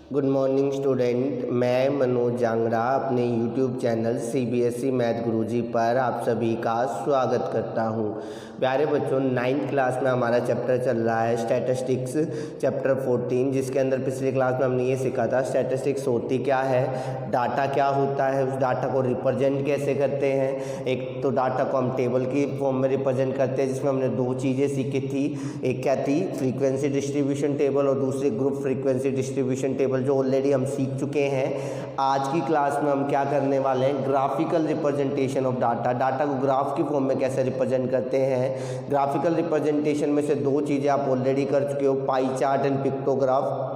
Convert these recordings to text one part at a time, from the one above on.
Good morning student, मैं मनोज जांगड़ा अपने YouTube channel CBSE math गुरुजी पर आप सभी का स्वागत करता हूं। प्यारे बच्चों, 9th क्लास में हमारा चैप्टर चल रहा है स्टैटिस्टिक्स चैप्टर 14, जिसके अंदर पिछली क्लास में हमने ये सीखा था स्टैटिस्टिक्स होती क्या है, डाटा क्या होता है, उस डाटा को रिप्रेजेंट कैसे करते हैं। एक तो डाटा को हम टेबल की फॉर्म में रिप्रेजेंट करते हैं, जिसमें हमने दो चीज़ें सीखी थी। एक क्या थी, फ्रीक्वेंसी डिस्ट्रीब्यूशन टेबल, और दूसरी ग्रुप फ्रीक्वेंसी डिस्ट्रीब्यूशन टेबल, जो ऑलरेडी हम सीख चुके हैं। आज की क्लास में हम क्या करने वाले हैं, graphical representation of data. Data को ग्राफ की फॉर्म में कैसे रिप्रेजेंट करते हैं। ग्राफिकल रिप्रेजेंटेशन में से दो चीज़ें आप ऑलरेडी कर चुके हो, पाई चार्ट एंड पिक्टोग्राफ।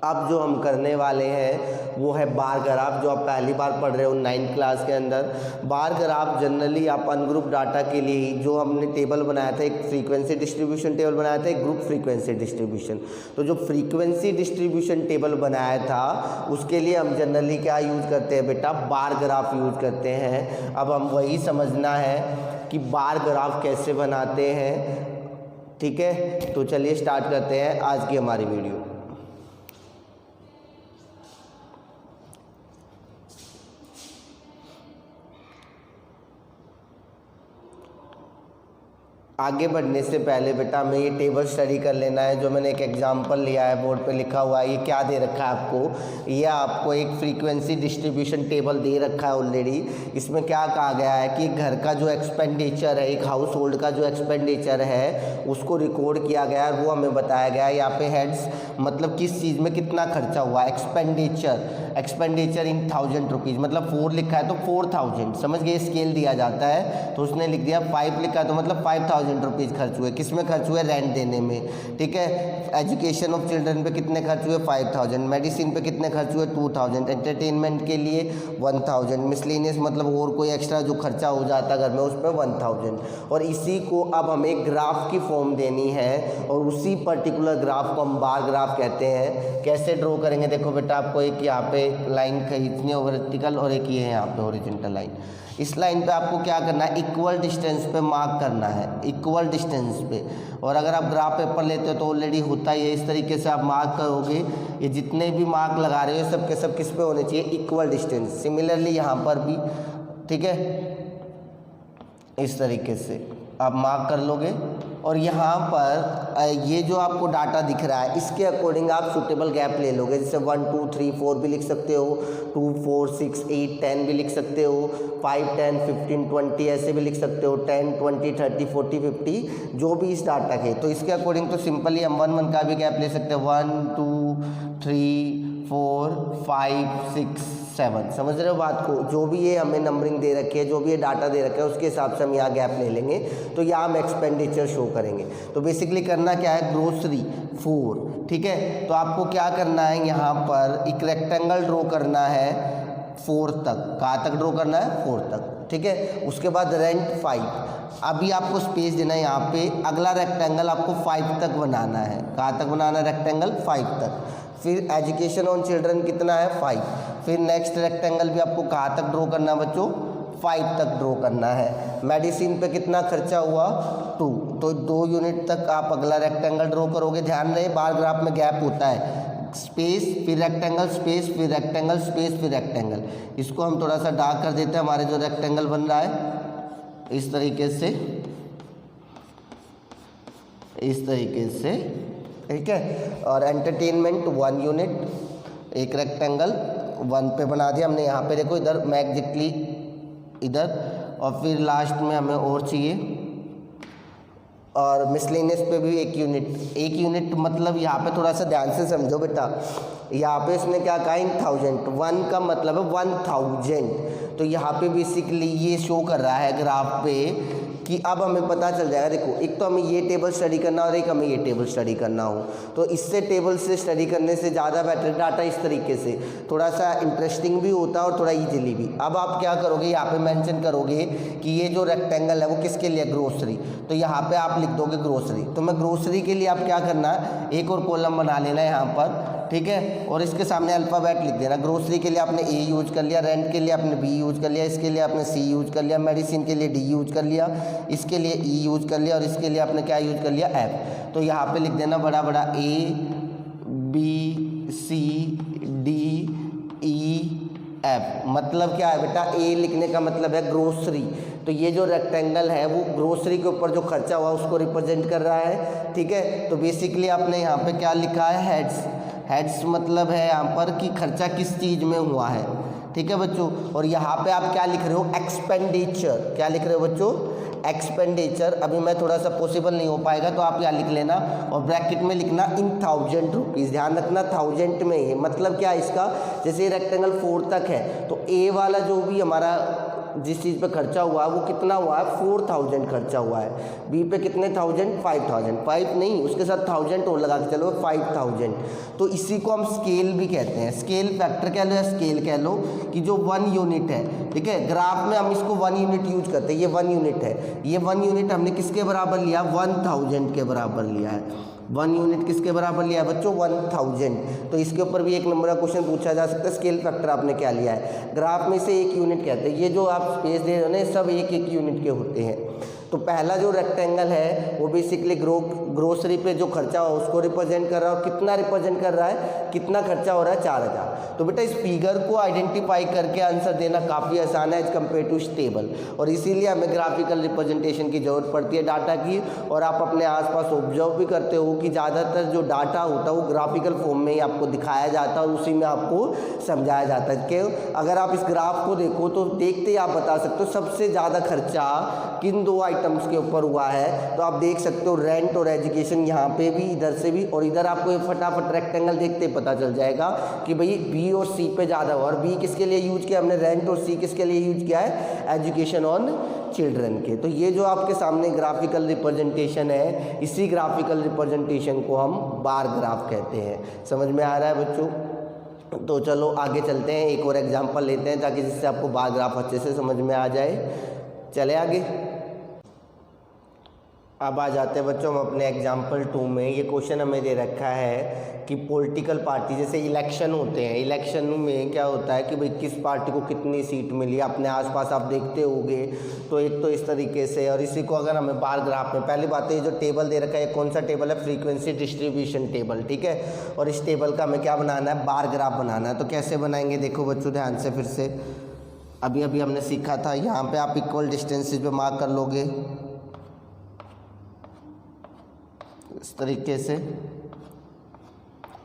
अब जो हम करने वाले हैं वो है बार ग्राफ, जो आप पहली बार पढ़ रहे हो 9th क्लास के अंदर। बार ग्राफ जनरली आप अनग्रुप डाटा के लिए ही, जो हमने टेबल बनाया था, एक फ्रीक्वेंसी डिस्ट्रीब्यूशन टेबल बनाया था, एक ग्रुप फ्रीक्वेंसी डिस्ट्रीब्यूशन। तो जो फ्रीक्वेंसी डिस्ट्रीब्यूशन टेबल बनाया था उसके लिए हम जनरली क्या यूज करते हैं बेटा, बार ग्राफ यूज करते हैं। अब हम वही समझना है कि बार ग्राफ कैसे बनाते हैं। ठीक है, तो चलिए स्टार्ट करते हैं आज की हमारी वीडियो। आगे बढ़ने से पहले बेटा हमें ये टेबल स्टडी कर लेना है, जो मैंने एक एग्जांपल लिया है, बोर्ड पे लिखा हुआ है। ये क्या दे रखा है आपको, ये आपको एक फ्रीक्वेंसी डिस्ट्रीब्यूशन टेबल दे रखा है ऑलरेडी। इसमें क्या कहा गया है कि घर का जो एक्सपेंडिचर है, एक हाउस होल्ड का जो एक्सपेंडिचर है उसको रिकॉर्ड किया गया है, वो हमें बताया गया है। यहाँ पे हेड्स मतलब किस चीज़ में कितना खर्चा हुआ, एक्सपेंडिचर इन 1000 रुपीज़, मतलब 4 लिखा है तो 4000, समझ गए, स्केल दिया जाता है। तो उसने लिख दिया 5 लिखा है तो मतलब 5000 रुपीज़ खर्च हुए। किसमें खर्च हुए, रेंट देने में। ठीक है, एजुकेशन ऑफ चिल्ड्रन पे कितने खर्च हुए, 5000, मेडिसिन पे कितने खर्च हुए, 2000, एंटरटेनमेंट के लिए 1000, मिसलेनियस मतलब और कोई एक्स्ट्रा जो खर्चा हो जाता घर में उस पर 1000। और इसी को अब हमें ग्राफ की फॉर्म देनी है, और उसी पर्टिकुलर ग्राफ को हम बार ग्राफ कहते हैं। कैसे ड्रॉ करेंगे, देखो बेटा, आपको एक यहाँ पे लाइन खींचनी है वर्टिकल, और एक ये है यहाँ पे हॉरिजॉन्टल लाइन। इस लाइन पे आपको क्या करना है, इक्वल डिस्टेंस पे मार्क करना है, इक्वल डिस्टेंस पे। और अगर आप ग्राफ पेपर लेते हो तो ऑलरेडी होता ही है, इस तरीके से आप मार्क करोगे। ये जितने भी मार्क लगा रहे हो सब के सब किस पे होने चाहिए, इक्वल डिस्टेंस। सिमिलरली यहाँ पर भी, ठीक है, इस तरीके से आप मार्क कर लोगे। और यहाँ पर ये जो आपको डाटा दिख रहा है इसके अकॉर्डिंग आप सूटेबल गैप ले लोगे। जैसे 1 2 3 4 भी लिख सकते हो, 2 4 6 8 10 भी लिख सकते हो, 5 10 15 20 ऐसे भी लिख सकते हो, 10 20 30 40 50 जो भी इस डाटा के। तो इसके अकॉर्डिंग तो सिंपली हम 1 1 का भी गैप ले सकते हैं, 1 2 3 4 5 6 7, समझ रहे हो बात को। जो भी ये हमें नंबरिंग दे रखी है, जो भी ये डाटा दे रखा है, उसके हिसाब से हम यहाँ गैप ले लेंगे। तो यहाँ हम एक्सपेंडिचर शो करेंगे। तो बेसिकली करना क्या है, ग्रोसरी 4, ठीक है। तो आपको क्या करना है, यहाँ पर एक रेक्टेंगल ड्रॉ करना है 4 तक। कहाँ तक ड्रॉ करना है, 4 तक, ठीक है। उसके बाद रेंट 5, अभी आपको स्पेस देना है यहाँ पे। अगला रेक्टेंगल आपको 5 तक बनाना है। कहाँ तक बनाना है, रेक्टेंगल 5 तक। फिर एजुकेशन ऑन चिल्ड्रन कितना है, 5। फिर नेक्स्ट रेक्टेंगल भी आपको कहाँ तक ड्रॉ करना है बच्चों, 5 तक ड्रॉ करना है। मेडिसिन पे कितना खर्चा हुआ, 2, तो 2 यूनिट तक आप अगला रेक्टेंगल ड्रॉ करोगे। ध्यान रहे बार ग्राफ में गैप होता है, स्पेस फिर रेक्टेंगल, स्पेस फिर रेक्टेंगल, स्पेस फिर रेक्टेंगल। इसको हम थोड़ा सा डार्क कर देते हैं, हमारे जो रेक्टेंगल बन रहा है इस तरीके से, इस तरीके से, ठीक है। और एंटरटेनमेंट 1 यूनिट, एक रेक्टेंगल 1 पे बना दिया हमने। यहाँ पे देखो इधर मैं एग्जैक्टली इधर, और फिर लास्ट में हमें और चाहिए। और मिसलेनियस पे भी 1 यूनिट, 1 यूनिट मतलब यहाँ पे थोड़ा सा ध्यान से समझो बेटा। यहाँ पे इसने क्या कहा, इन 1000, 1 का मतलब है 1000। तो यहाँ पे बेसिकली ये शो कर रहा है ग्राफ पे कि अब हमें पता चल जाएगा। देखो, एक तो हमें ये टेबल स्टडी करना और एक हमें ये टेबल स्टडी करना हो, तो इससे टेबल से स्टडी करने से ज़्यादा बेटर डाटा इस तरीके से थोड़ा सा इंटरेस्टिंग भी होता है और थोड़ा ईजिली भी। अब आप क्या करोगे, यहाँ पे मेंशन करोगे कि ये जो रेक्टेंगल है वो किसके लिए, ग्रोसरी। तो यहाँ पे आप लिख दोगे ग्रोसरी। तो मैं ग्रोसरी के लिए आप क्या करना है, एक और कॉलम बना लेना है यहाँ पर, ठीक है। और इसके सामने अल्फ़ाबेट लिख देना। ग्रोसरी के लिए आपने ए यूज कर लिया, रेंट के लिए आपने बी यूज कर लिया, इसके लिए आपने सी यूज कर लिया, मेडिसिन के लिए डी यूज कर लिया, इसके लिए ई यूज कर लिया, और इसके लिए आपने क्या यूज कर लिया, एफ। तो यहाँ पे लिख देना बड़ा बड़ा ए बी सी एफ। मतलब क्या है बेटा, ए लिखने का मतलब है ग्रोसरी, तो ये जो रेक्टेंगल है वो ग्रोसरी के ऊपर जो खर्चा हुआ उसको रिप्रेजेंट कर रहा है, ठीक है। तो बेसिकली आपने यहाँ पे क्या लिखा है, हेड्स। हेड्स मतलब है यहाँ पर कि खर्चा किस चीज़ में हुआ है, ठीक है बच्चों। और यहाँ पे आप क्या लिख रहे हो, एक्सपेंडिचर। क्या लिख रहे हो बच्चों, एक्सपेंडिचर। अभी मैं थोड़ा सा पॉसिबल नहीं हो पाएगा तो आप यहाँ लिख लेना और ब्रैकेट में लिखना इन 1000 रुपीज़। ध्यान रखना 1000 में ही, मतलब क्या है इसका, जैसे रेक्टेंगल 4 तक है तो ए वाला जो भी हमारा जिस चीज़ पे खर्चा हुआ है वो कितना हुआ है, 4000 खर्चा हुआ है। बी पे कितने 1000, 5000, 5 नहीं उसके साथ 1000 और लगा के चलो 5000। तो इसी को हम स्केल भी कहते हैं, स्केल फैक्टर कह लो या स्केल कह लो, कि जो 1 यूनिट है, ठीक है। ग्राफ में हम इसको 1 यूनिट यूज करते हैं, ये 1 यूनिट है। ये 1 यूनिट हमने किसके बराबर लिया, 1000 के बराबर लिया है। 1 यूनिट किसके बराबर लिया है बच्चों, 1000। तो इसके ऊपर भी 1 नंबर का क्वेश्चन पूछा जा सकता है, स्केल फैक्टर आपने क्या लिया है। ग्राफ में से 1 यूनिट कहते हैं, ये जो आप स्पेस दे रहे हो ना सब 1-1 यूनिट के होते हैं। तो पहला जो रेक्टेंगल है वो बेसिकली ग्रोसरी पे जो खर्चा हो उसको रिप्रेजेंट कर रहा है। और कितना रिप्रेजेंट कर रहा है, कितना खर्चा हो रहा है, 4000। तो बेटा इस फिगर को आइडेंटिफाई करके आंसर देना काफ़ी आसान है एज कम्पेयर टू टेबल, और इसीलिए हमें ग्राफिकल रिप्रेजेंटेशन की ज़रूरत पड़ती है डाटा की। और आप अपने आसपास ऑब्जर्व भी करते हो कि ज़्यादातर जो डाटा होता है वो ग्राफिकल फॉर्म में ही आपको दिखाया जाता है और उसी में आपको समझाया जाता है। क्यों, अगर आप इस ग्राफ को देखो तो देखते ही आप बता सकते हो सबसे ज़्यादा खर्चा किन 2 आइटम्स के ऊपर हुआ है। तो आप देख सकते हो रेंट और एजुकेशन, यहाँ पे भी इधर से भी, और इधर आपको ये फटाफट रेक्टेंगल देखते ही पता चल जाएगा कि भाई बी और सी पे ज़्यादा हुआ। और बी किसके लिए यूज किया हमने, रेंट, और सी किसके लिए यूज किया है, एजुकेशन ऑन चिल्ड्रन के। तो ये जो आपके सामने ग्राफिकल रिप्रेजेंटेशन है, इसी ग्राफिकल रिप्रेजेंटेशन को हम बार ग्राफ कहते हैं। समझ में आ रहा है बच्चों। तो चलो आगे चलते हैं, एक और एग्जांपल लेते हैं ताकि जिससे आपको बार ग्राफ अच्छे से समझ में आ जाए। चले आगे। अब आ जाते हैं बच्चों हम अपने एग्जाम्पल 2 में। ये क्वेश्चन हमें दे रखा है कि पॉलिटिकल पार्टी, जैसे इलेक्शन होते हैं, इलेक्शन में क्या होता है कि भाई किस पार्टी को कितनी सीट मिली, अपने आसपास आप देखते होंगे। तो एक तो इस तरीके से, और इसी को अगर हमें बार ग्राफ में, पहली बात है ये जो टेबल दे रखा है ये कौन सा टेबल है, फ्रीक्वेंसी डिस्ट्रीब्यूशन टेबल, ठीक है। और इस टेबल का हमें क्या बनाना है, बार ग्राफ बनाना है। तो कैसे बनाएंगे, देखो बच्चों ध्यान से, फिर से अभी हमने सीखा था। यहाँ पर आप इक्वल डिस्टेंसेज पे मार्क कर लोगे इस तरीके से,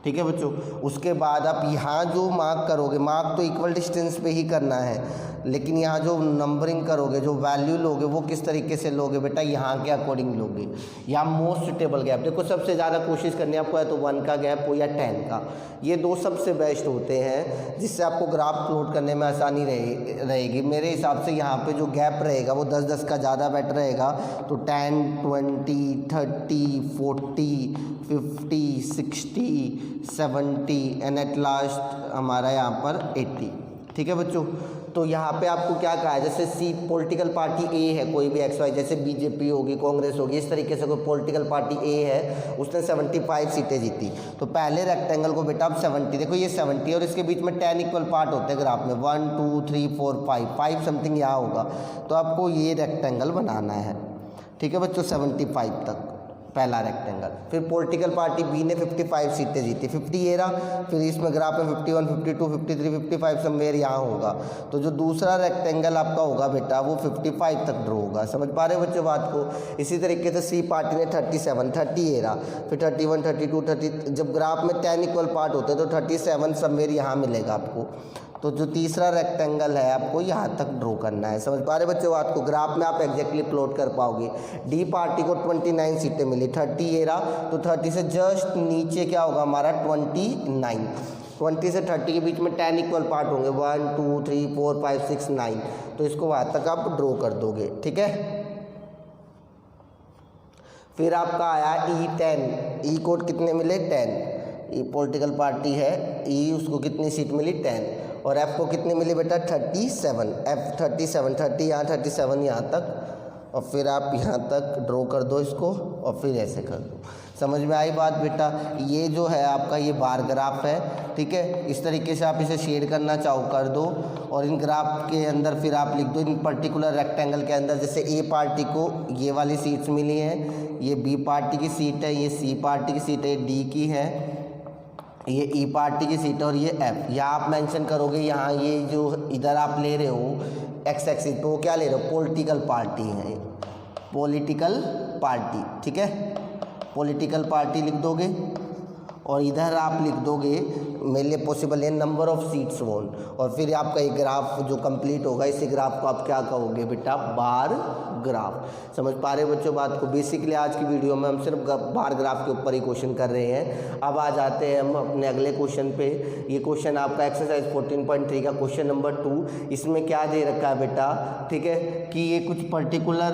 ठीक है बच्चों। उसके बाद आप यहाँ जो मार्क करोगे, मार्क तो इक्वल डिस्टेंस पे ही करना है, लेकिन यहाँ जो नंबरिंग करोगे, जो वैल्यू लोगे वो किस तरीके से लोगे बेटा, यहाँ के अकॉर्डिंग लोगे। यहाँ मोस्ट सुटेबल गैप, देखो सबसे ज़्यादा कोशिश करनी है आपको, या तो 1 का गैप हो या 10 का, ये 2 सबसे बेस्ट होते हैं जिससे आपको ग्राफ प्लॉट करने में आसानी रहेगी। मेरे हिसाब से यहाँ पे जो गैप रहेगा वो 10-10 का ज़्यादा बेटर रहेगा। तो 10, 20, 30, 40, 50, 60, 70 एंड एट लास्ट हमारा यहाँ पर 80, ठीक है बच्चों। तो यहाँ पे आपको क्या कहा है, जैसे सी पॉलिटिकल पार्टी ए है, कोई भी XY, जैसे बीजेपी होगी, कांग्रेस होगी, इस तरीके से कोई पॉलिटिकल पार्टी ए है, उसने 75 सीटें जीती। तो पहले रेक्टेंगल को बेटा आप 70, देखो ये 70 और इसके बीच में 10 इक्वल पार्ट होते हैं ग्राफ में, 1 2 3 4 5 समथिंग यहाँ होगा। तो आपको ये रेक्टेंगल बनाना है, ठीक है बच्चों, 75 तक पहला रेक्टेंगल। फिर पॉलिटिकल पार्टी बी ने 55 सीटें जीती, 50 ये रहा। फिर इसमें ग्राफ में 51, 52, 53, 55 समवेयर यहाँ होगा। तो जो दूसरा रेक्टेंगल आपका होगा बेटा वो 55 तक ड्रॉ होगा। समझ पा रहे हो बच्चों बात को। इसी तरीके से सी पार्टी ने 37, 30 ये रहा। फिर 31, 32, 30, जब ग्राफ में 10 इक्वल पार्ट होते हैं तो 37 समवेयर यहाँ मिलेगा आपको। तो जो तीसरा रेक्टेंगल है आपको यहाँ तक ड्रॉ करना है। समझ पा रहे बच्चों बात को। ग्राफ में आप एग्जैक्टली प्लॉट कर पाओगे। डी पार्टी को 29 सीटें मिली, 30 ये रहा। तो 30 से जस्ट नीचे क्या होगा हमारा 29। 20 से 30 के बीच में 10 इक्वल पार्ट होंगे, 1 2 3 4 5 6 9। तो इसको वहाँ तक आप ड्रॉ कर दोगे, ठीक है। फिर आपका आया E10, ई कोड कितने मिले 10। ई पॉलिटिकल पार्टी है, ई उसको कितनी सीट मिली 10। और एफ को कितनी मिली बेटा 37, एफ 37, 30 यहाँ 37 यहाँ तक। और फिर आप यहाँ तक ड्रॉ कर दो इसको और फिर ऐसे कर दो। समझ में आई बात बेटा। ये जो है आपका ये बार ग्राफ है, ठीक है। इस तरीके से आप इसे शेड करना चाहो कर दो। और इन ग्राफ के अंदर फिर आप लिख दो इन पर्टिकुलर रेक्टेंगल के अंदर, जैसे ए पार्टी को ये वाली सीट्स मिली हैं, ये बी पार्टी की सीट है, ये सी पार्टी की सीट है, डी की है, ये ई पार्टी की सीट और ये एफ। यहाँ आप मेंशन करोगे, यहाँ ये जो इधर आप ले रहे हो एक्स एक्सिस पे, वो क्या ले रहे हो, पॉलिटिकल पार्टी है, पॉलिटिकल पार्टी, ठीक है, पॉलिटिकल पार्टी लिख दोगे। और इधर आप लिख दोगे मेरे लिए पॉसिबल है नंबर ऑफ सीट्स वोन। और फिर आपका ये ग्राफ जो कंप्लीट होगा, इसी ग्राफ को आप क्या कहोगे बेटा, बार ग्राफ। समझ पा रहे बच्चों बात को। बेसिकली आज की वीडियो में हम सिर्फ बार ग्राफ के ऊपर ही क्वेश्चन कर रहे हैं। अब आ जाते हैं हम अपने अगले क्वेश्चन पे। ये क्वेश्चन आपका एक्सरसाइज 14.3 का क्वेश्चन नंबर 2। इसमें क्या दे रखा है बेटा, ठीक है, कि ये कुछ पर्टिकुलर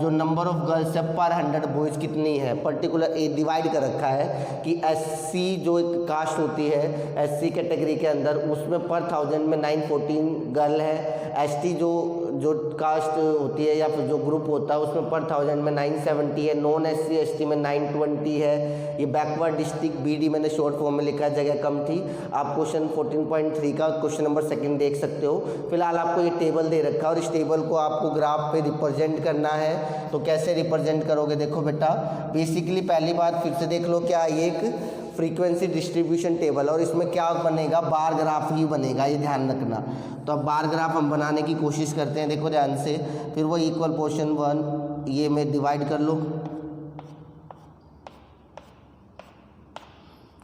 जो नंबर ऑफ गर्ल्स है पर 100 बॉयज़ कितनी है, पर्टिकुलर ए डिवाइड कर रखा है कि एससी जो एक कास्ट होती है एससी कैटेगरी के अंदर, उसमें पर 1000 में 914 गर्ल है। एसटी जो कास्ट होती है या फिर जो ग्रुप होता है उसमें पर 1000 में 970 है। नॉन एससी एसटी में 920 है। ये बैकवर्ड डिस्ट्रिक्ट बीडी मैंने शॉर्ट फॉर्म में लिखा है, जगह कम थी। आप क्वेश्चन 14.3 का क्वेश्चन नंबर 2 देख सकते हो। फिलहाल आपको ये टेबल दे रखा है और इस टेबल को आपको ग्राफ पे रिप्रेजेंट करना है। तो कैसे रिप्रेजेंट करोगे, देखो बेटा, बेसिकली पहली बात फिर से देख लो, क्या ये एक फ्रीक्वेंसी डिस्ट्रीब्यूशन टेबल और इसमें क्या बनेगा, बार ग्राफ ही बनेगा, ये ध्यान रखना। तो अब बार ग्राफ हम बनाने की कोशिश करते हैं, देखो ध्यान से। फिर वो इक्वल पोर्शन 1 ये में डिवाइड कर लो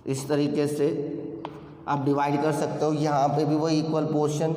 इस तरीके से आप डिवाइड कर सकते हो। यहाँ पे भी वो इक्वल पोर्शन,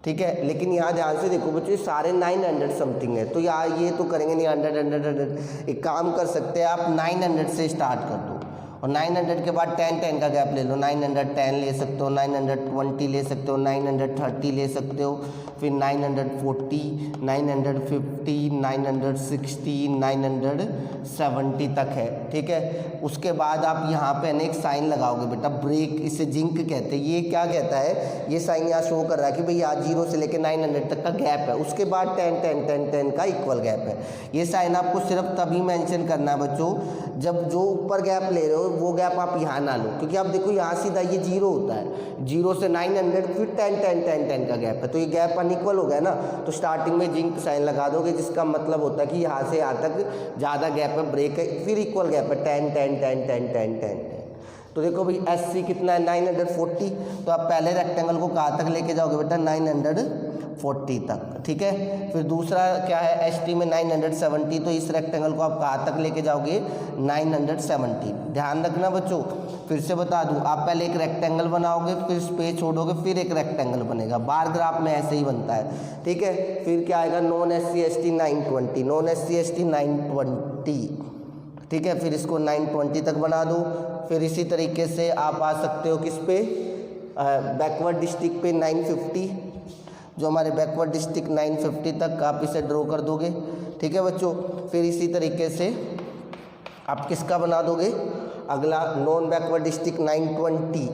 ठीक है। लेकिन यहाँ ध्यान से देखो बच्चों, सारे 900 समथिंग है, तो यहाँ ये तो करेंगे नहीं 100। एक काम कर सकते हैं आप 900 से स्टार्ट कर दो और 900 के बाद 10 का गैप ले लो। 910 ले सकते हो, 920 ले सकते हो, 930 ले सकते हो, फिर 940, 950, 960, 970 तक है, ठीक है। उसके बाद आप यहाँ पे अनेक साइन लगाओगे बेटा, ब्रेक, इसे जिंक कहते हैं। ये क्या कहता है, ये साइन यहाँ शो कर रहा है कि भाई यहाँ 0 से लेकर 900 तक का गैप है, उसके बाद 10 का इक्वल गैप है। ये साइन आपको सिर्फ तभी मेंशन करना है बच्चों जब जो ऊपर गैप ले रहे हो वो गैप आप यहाँ ना लो, क्योंकि आप देखो यहाँ सीधा ये 0 होता है, 0 से 900 फिर 10 का गैप है, तो ये गैप अनइक्वल हो गया ना। तो स्टार्टिंग में जिंक साइन लगा दोगे, जिसका मतलब होता है कि यहाँ से यहाँ तक ज़्यादा गैप है, ब्रेक है, फिर इक्वल गैप है 10। तो देखो भाई एससी कितना है 940, तो आप पहले रेक्टेंगल को कहाँ तक लेके जाओगे बेटा, 940 तक, ठीक है। फिर दूसरा क्या है, एसटी में 970, तो इस रेक्टेंगल को आप कहाँ तक लेके जाओगे, 970। ध्यान रखना बच्चों, फिर से बता दूं, आप पहले एक रेक्टेंगल बनाओगे, फिर स्पेस छोड़ोगे, फिर एक रेक्टेंगल बनेगा। बार ग्राफ में ऐसे ही बनता है, ठीक है। फिर क्या आएगा, non SC ST 920, non SC ST 920, ठीक है। फिर इसको 920 तक बना दो। फिर इसी तरीके से आप आ सकते हो किस पे, बैकवर्ड डिस्ट्रिक्ट पे 950, जो हमारे बैकवर्ड डिस्ट्रिक्ट 950 तक आप इसे ड्रॉ कर दोगे, ठीक है बच्चों। फिर इसी तरीके से आप किसका बना दोगे, अगला नॉन बैकवर्ड डिस्ट्रिक्ट 920,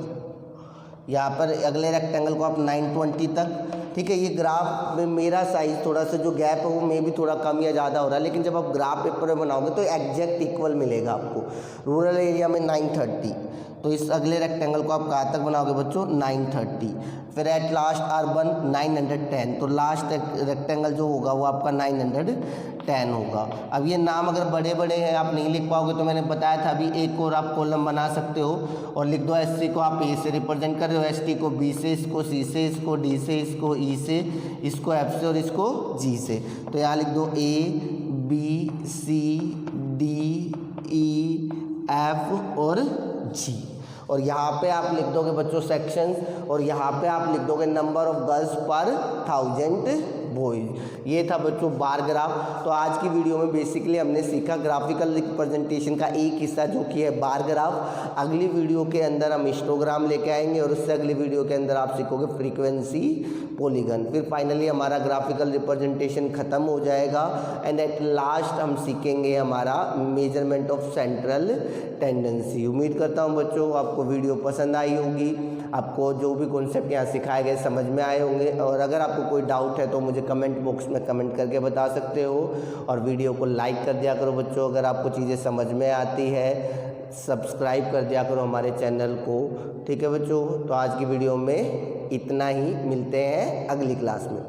यहाँ पर अगले रेक्टेंगल को आप 920 तक, ठीक है। ये ग्राफ में मेरा साइज थोड़ा सा जो गैप है वो में भी थोड़ा कम या ज़्यादा हो रहा है, लेकिन जब आप ग्राफ पेपर में बनाओगे तो एग्जैक्ट इक्वल मिलेगा आपको। रूरल एरिया में 930, तो इस अगले रेक्टेंगल को आप कहाँ तक बनाओगे बच्चों, 930। फिर एट लास्ट अर्बन 910, तो लास्ट रेक्टेंगल जो होगा वो आपका 910 होगा। अब ये नाम अगर बड़े बड़े हैं आप नहीं लिख पाओगे, तो मैंने बताया था अभी एक और आप कॉलम बना सकते हो और लिख दो, एससी को आप ए से रिप्रेजेंट कर रहे हो, एसटी को बी से, इसको सी से, इसको डी से, इसको ई से, इसको एफ से और इसको जी से। तो यहाँ लिख दो A B C D E F और जी। और यहाँ पे आप लिख दोगे बच्चों सेक्शंस, और यहाँ पे आप लिख दोगे नंबर ऑफ गर्ल्स पर 1000 बॉयज। ये था बच्चों बार ग्राफ। तो आज की वीडियो में बेसिकली हमने सीखा ग्राफिकल रिप्रेजेंटेशन का एक हिस्सा जो कि है बार ग्राफ। अगली वीडियो के अंदर हम हिस्टोग्राम लेके आएंगे और उससे अगली वीडियो के अंदर आप सीखोगे फ्रीक्वेंसी, पॉलीगन। फिर फाइनली हमारा ग्राफिकल रिप्रेजेंटेशन खत्म हो जाएगा एंड एट लास्ट हम सीखेंगे हमारा मेजरमेंट ऑफ सेंट्रल टेंडेंसी। उम्मीद करता हूँ बच्चों आपको वीडियो पसंद आई होगी, आपको जो भी कॉन्सेप्ट यहाँ सिखाए गए समझ में आए होंगे। और अगर आपको कोई डाउट है तो मुझे कमेंट बॉक्स में कमेंट करके बता सकते हो, और वीडियो को लाइक कर दिया करो बच्चों। अगर आपको चीज़ें समझ में आती है सब्सक्राइब कर दिया करो हमारे चैनल को, ठीक है बच्चों। तो आज की वीडियो में इतना ही, मिलते हैं अगली क्लास में।